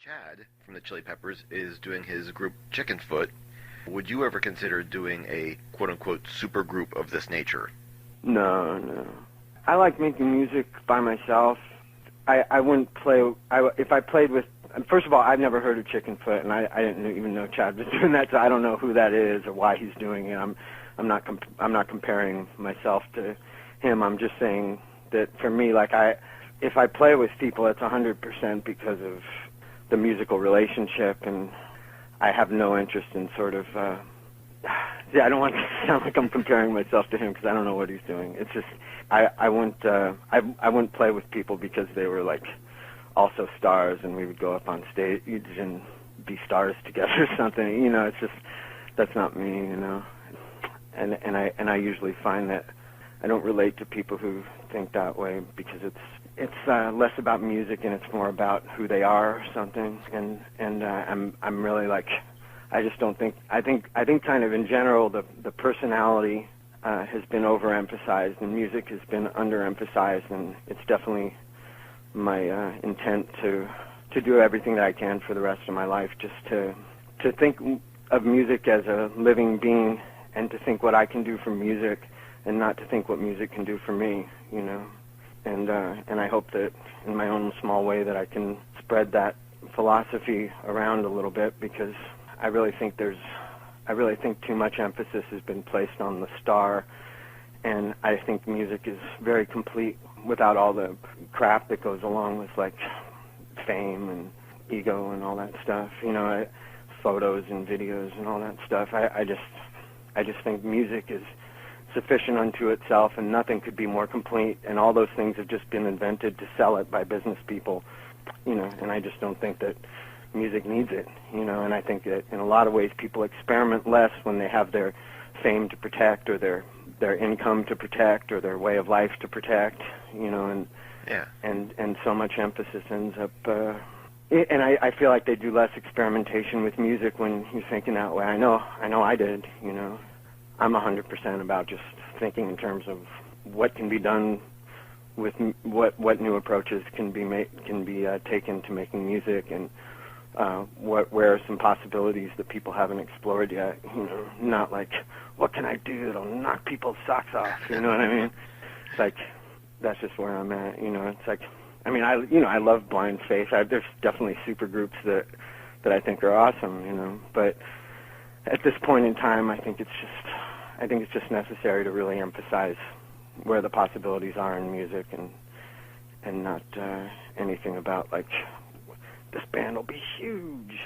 Chad from the Chili Peppers is doing his group Chickenfoot. Would you ever consider doing a quote-unquote supergroup of this nature? No, no. I like making music by myself. I wouldn't play. If I played with. First of all, I've never heard of Chickenfoot, and I didn't even know Chad was doing that, so I don't know who that is or why he's doing it. I'm not comparing myself to him. I'm just saying that for me, like if I play with people, it's 100% because of the musical relationship, and I have no interest in sort of. Yeah, I don't want to sound like I'm comparing myself to him because I don't know what he's doing. It's just I wouldn't play with people because they were like also stars and we would go up on stage and be stars together or something. You know, it's just that's not me. You know, and I usually find that I don't relate to people who think that way because it's less about music and it's more about who they are or something. And I'm really like. I just don't think. I think kind of in general the personality has been overemphasized and music has been underemphasized, and it's definitely my intent to do everything that I can for the rest of my life, just to think of music as a living being, and to think what I can do for music, and not to think what music can do for me. You know, and I hope that in my own small way that I can spread that philosophy around a little bit because. I really think too much emphasis has been placed on the star, and I think music is very complete without all the crap that goes along with like fame and ego and all that stuff. You know, photos and videos and all that stuff. I just think music is sufficient unto itself, and nothing could be more complete. And all those things have just been invented to sell it by business people. You know, and I just don't think that. Music needs it, you know, and I think that in a lot of ways people experiment less when they have their fame to protect or their income to protect or their way of life to protect, you know, and so much emphasis ends up, and I feel like they do less experimentation with music when you're thinking that way. I know I did, you know. I'm 100% about just thinking in terms of what can be done with what new approaches can be taken to making music and where are some possibilities that people haven't explored yet? You know, not like what can I do that'll knock people's socks off? You know what I mean? It's like that's just where I'm at. You know, it's like I mean, I love Blind Faith. There's definitely supergroups that I think are awesome. You know, but at this point in time, I think it's just necessary to really emphasize where the possibilities are in music and not anything about like. This band will be huge.